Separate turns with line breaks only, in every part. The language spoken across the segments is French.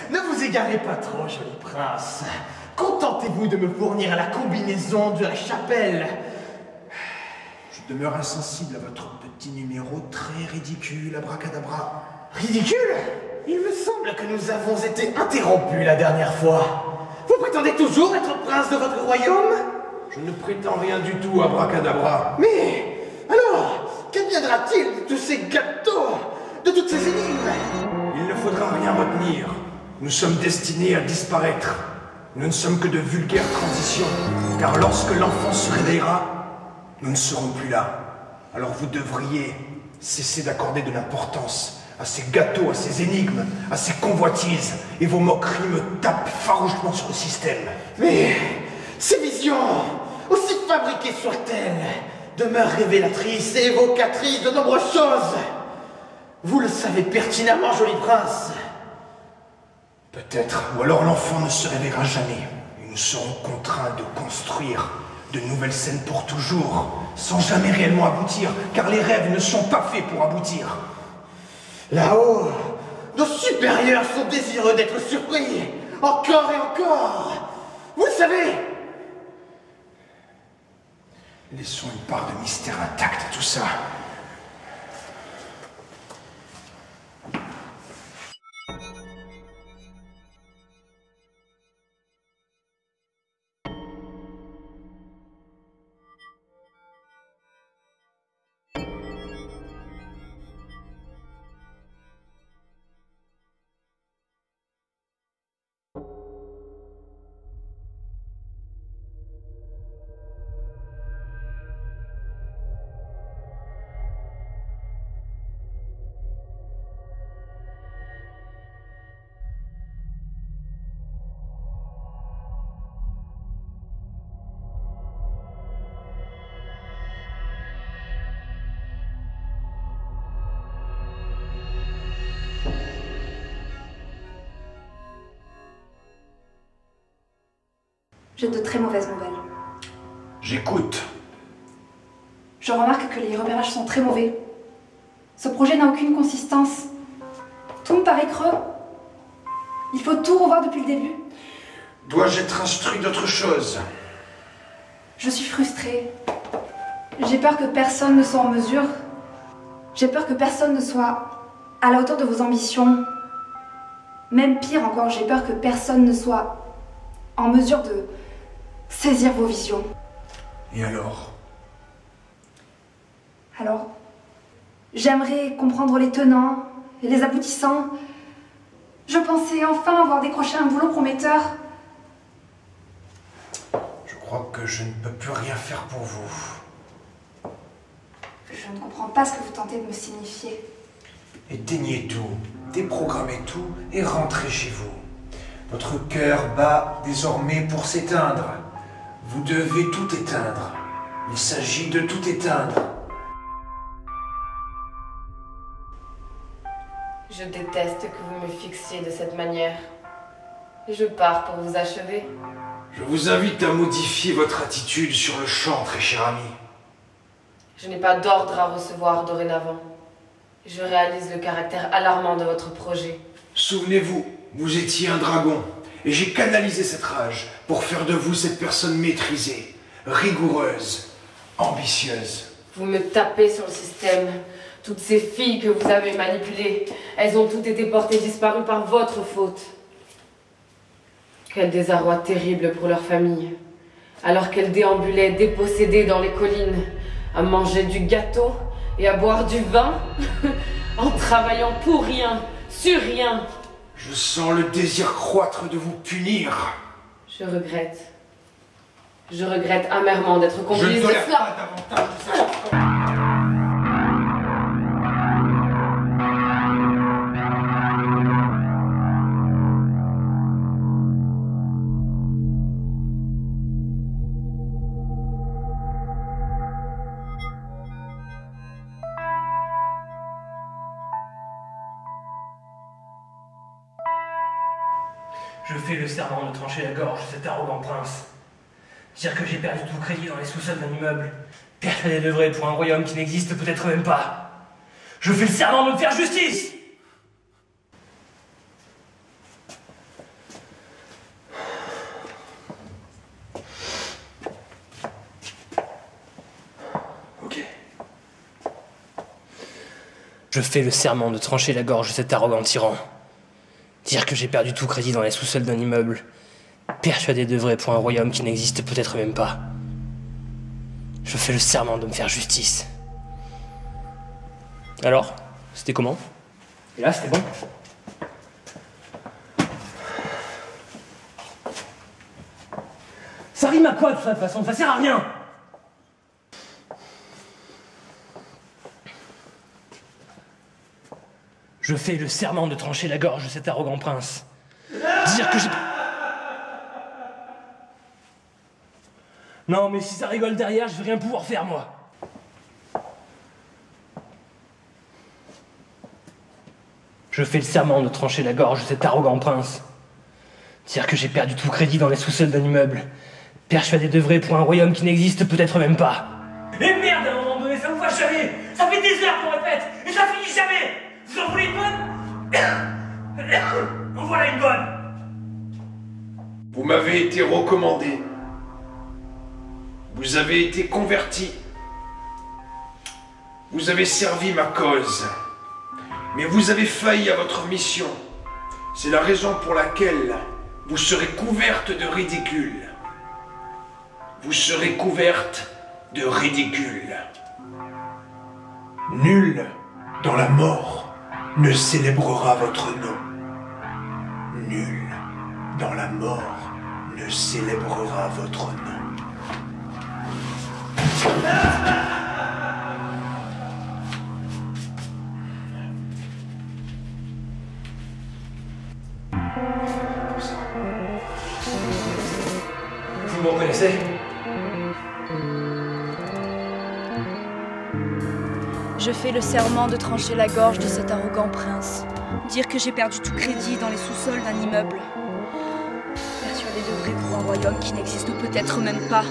Ne vous égarez pas trop, joli prince. Contentez-vous de me fournir la combinaison de la chapelle.
Je demeure insensible à votre petit numéro très ridicule, abracadabra.
Ridicule? Il me semble que nous avons été interrompus la dernière fois. Vous prétendez toujours être prince de votre royaume?
Je ne prétends rien du tout, abracadabra.
Mais alors, qu'adviendra-t-il de tous ces gâteaux, de toutes ces énigmes?
Il ne faudra rien retenir. Nous sommes destinés à disparaître. Nous ne sommes que de vulgaires transitions, car lorsque l'enfant se réveillera, nous ne serons plus là. Alors vous devriez cesser d'accorder de l'importance à ces gâteaux, à ces énigmes, à ces convoitises, et vos moqueries me tapent farouchement sur le système.
Mais ces visions, aussi fabriquées soient-elles, demeurent révélatrices et évocatrices de nombreuses choses. Vous le savez pertinemment, joli prince.
Peut-être, ou alors l'enfant ne se réveillera jamais, et nous serons contraints de construire de nouvelles scènes pour toujours, sans jamais réellement aboutir, car les rêves ne sont pas faits pour aboutir.
Là-haut, nos supérieurs sont désireux d'être surpris, encore et encore. Vous le savez.
Laissons une part de mystère intacte à tout ça.
J'ai de très mauvaises nouvelles.
J'écoute.
Je remarque que les repérages sont très mauvais. Ce projet n'a aucune consistance. Tout me paraît creux. Il faut tout revoir depuis le début.
Dois-je être instruit d'autre chose?
Je suis frustrée. J'ai peur que personne ne soit en mesure. J'ai peur que personne ne soit à la hauteur de vos ambitions. Même pire encore, j'ai peur que personne ne soit en mesure de saisir vos visions.
Et alors?
Alors, j'aimerais comprendre les tenants et les aboutissants. Je pensais enfin avoir décroché un boulot prometteur.
Je crois que je ne peux plus rien faire pour vous.
Je ne comprends pas ce que vous tentez de me signifier.
Éteignez tout, déprogrammez tout et rentrez chez vous. Votre cœur bat désormais pour s'éteindre. Vous devez tout éteindre. Il s'agit de tout éteindre.
Je déteste que vous me fixiez de cette manière. Je pars pour vous achever.
Je vous invite à modifier votre attitude sur le champ, très cher ami.
Je n'ai pas d'ordre à recevoir dorénavant. Je réalise le caractère alarmant de votre projet.
Souvenez-vous, vous étiez un dragon, et j'ai canalisé cette rage pour faire de vous cette personne maîtrisée, rigoureuse, ambitieuse.
Vous me tapez sur le système. Toutes ces filles que vous avez manipulées, elles ont toutes été portées disparues par votre faute. Quel désarroi terrible pour leur famille, alors qu'elles déambulaient dépossédées dans les collines, à manger du gâteau et à boire du vin, en travaillant pour rien, sur rien.
Je sens le désir croître de vous punir.
Je regrette. Je regrette amèrement d'être complice de
Je ne tolère
cela.
pas davantage de cette chose.
Je fais le serment de trancher la gorge de cet arrogant prince. Dire que j'ai perdu tout crédit dans les sous-sols d'un immeuble, persuadé d'œuvrer pour un royaume qui n'existe peut-être même pas. Je fais le serment de me faire justice.
Je fais le serment de trancher la gorge de cet arrogant tyran. Dire que j'ai perdu tout crédit dans les sous-sols d'un immeuble, persuadé d'œuvrer pour un royaume qui n'existe peut-être même pas. Je fais le serment de me faire justice. Alors, c'était comment? Et là, c'était bon? Ça rime à quoi tout ça de toute façon? Ça sert à rien! Je fais le serment de trancher la gorge de cet arrogant prince. Dire que j'ai... Non, mais si ça rigole derrière, je vais rien pouvoir faire, moi. Je fais le serment de trancher la gorge de cet arrogant prince. Dire que j'ai perdu tout crédit dans les sous-sols d'un immeuble, persuadé d'œuvrer pour un royaume qui n'existe peut-être même pas. Et merde, à un moment donné, ça vous va jamais! Ça fait des heures qu'on répète, et ça finit jamais! Vous en voulez une bonne? En voilà une bonne!
Vous m'avez été recommandé. Vous avez été converti. Vous avez servi ma cause. Mais vous avez failli à votre mission. C'est la raison pour laquelle vous serez couverte de ridicule. Vous serez couverte de ridicule. Nul dans la mort ne célébrera votre nom. Nul dans la mort ne célébrera votre nom.
Vous me reconnaissez?
Je fais le serment de trancher la gorge de cet arrogant prince. Dire que j'ai perdu tout crédit dans les sous-sols d'un immeuble. Persuadé d'œuvrer pour un royaume qui n'existe peut-être même pas.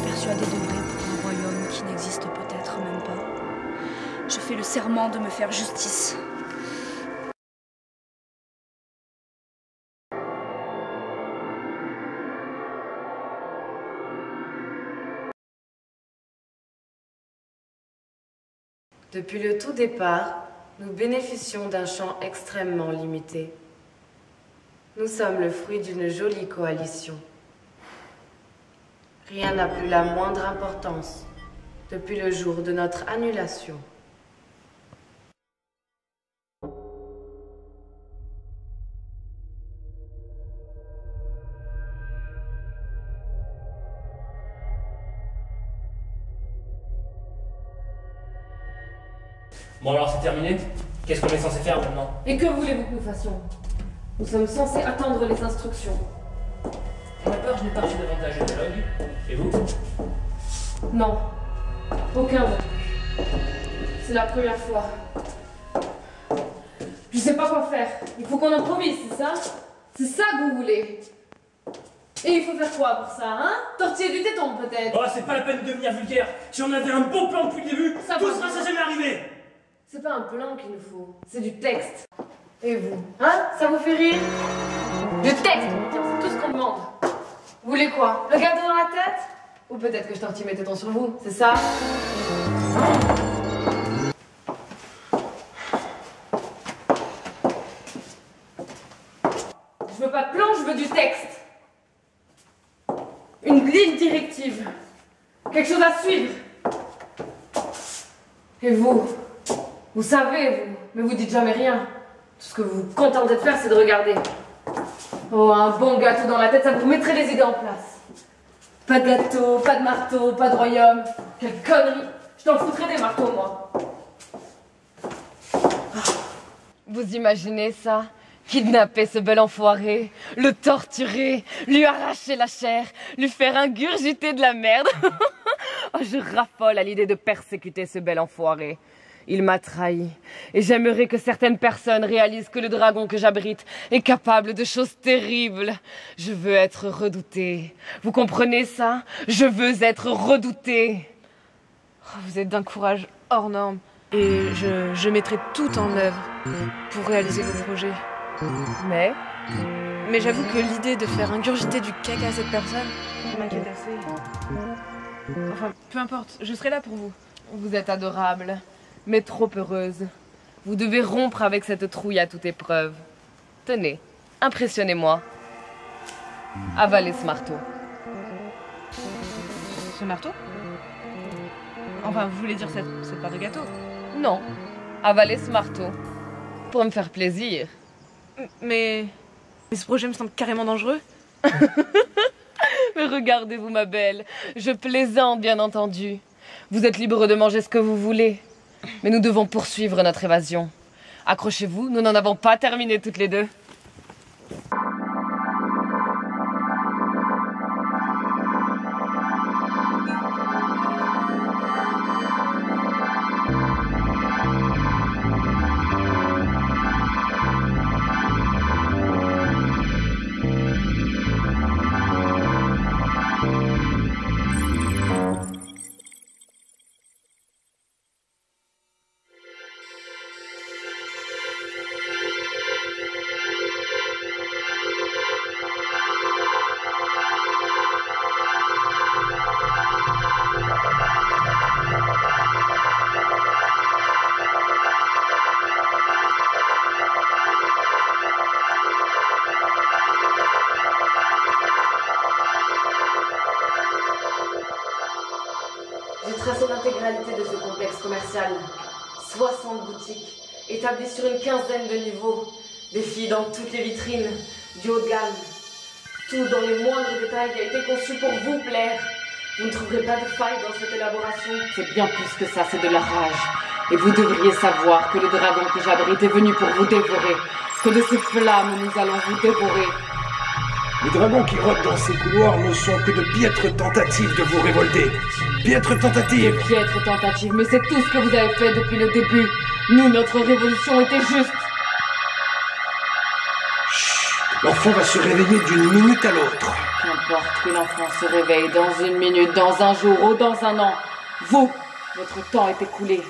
Persuadé d'œuvrer pour un royaume qui n'existe peut-être même pas. Je fais le serment de me faire justice.
Depuis le tout départ, nous bénéficions d'un champ extrêmement limité. Nous sommes le fruit d'une jolie coalition. Rien n'a plus la moindre importance depuis le jour de notre annulation.
Bon alors c'est terminé. Qu'est-ce qu'on est censé faire maintenant?
Et que voulez-vous que nous fassions? Nous sommes censés attendre les instructions.
Pour ma part, je n'ai pas reçu davantage de dialogue. Et vous?
Non, aucun mot. C'est la première fois. Je sais pas quoi faire. Il faut qu'on improvise, c'est ça? C'est ça que vous voulez? Et il faut faire quoi pour ça, hein? Tortiller du téton, peut-être?
Oh, c'est pas la peine de devenir vulgaire. Si on avait un beau plan depuis le début,
Ça
tout
va.
ça jamais arrivé.
C'est pas un plan qu'il nous faut, c'est du texte. Et vous? Hein? Ça vous fait rire? Du texte, tiens, c'est tout ce qu'on demande. Vous voulez quoi? Le gâteau dans la tête? Ou peut-être que je tortille mes tétons sur vous, c'est ça? Je veux pas de plan, je veux du texte. Une ligne directive. Quelque chose à suivre. Et vous? Vous savez, vous, mais vous dites jamais rien. Tout ce que vous vous contentez de faire, c'est de regarder. Oh, un bon gâteau dans la tête, ça vous mettrait les idées en place. Pas de gâteau, pas de marteau, pas de royaume. Quelle connerie! Je t'en foutrais des marteaux, moi. Vous imaginez ça? Kidnapper ce bel enfoiré, le torturer, lui arracher la chair, lui faire ingurgiter de la merde. Oh, je raffole à l'idée de persécuter ce bel enfoiré. Il m'a trahi, et j'aimerais que certaines personnes réalisent que le dragon que j'abrite est capable de choses terribles. Je veux être redoutée. Vous comprenez ça? Je veux être redoutée. Oh, vous êtes d'un courage hors norme, et je mettrai tout en œuvre pour réaliser vos projets. Mais j'avoue que l'idée de faire ingurgiter du caca à cette personne m'inquiète assez. Enfin, peu importe, je serai là pour vous. Vous êtes adorable. mais trop heureuse. Vous devez rompre avec cette trouille à toute épreuve. Tenez, impressionnez-moi. Avalez ce marteau.
Ce marteau? Enfin, vous voulez dire cette part de gâteau?
Non, avalez ce marteau. Pour me faire plaisir.
Mais ce projet me semble carrément dangereux.
Mais regardez-vous, ma belle. Je plaisante, bien entendu. Vous êtes libre de manger ce que vous voulez. Mais nous devons poursuivre notre évasion. Accrochez-vous, nous n'en avons pas terminé toutes les deux. J'ai tracé l'intégralité de ce complexe commercial. 60 boutiques, établies sur une quinzaine de niveaux. Des filles dans toutes les vitrines, du haut de gamme. Tout dans les moindres détails a été conçu pour vous plaire. Vous ne trouverez pas de faille dans cette élaboration. C'est bien plus que ça, c'est de la rage. Et vous devriez savoir que le dragon que j'abrite est venu pour vous dévorer. Que de ces flammes, nous allons vous dévorer.
Les dragons qui rôdent dans ces couloirs ne sont que de piètres tentatives de vous révolter. Piètres tentatives.
Des piètres tentatives, mais c'est tout ce que vous avez fait depuis le début. Nous, notre révolution était juste.
Chut, l'enfant va se réveiller d'une minute à l'autre.
Qu'importe que l'enfant se réveille dans une minute, dans un jour ou dans un an. Vous, votre temps est écoulé.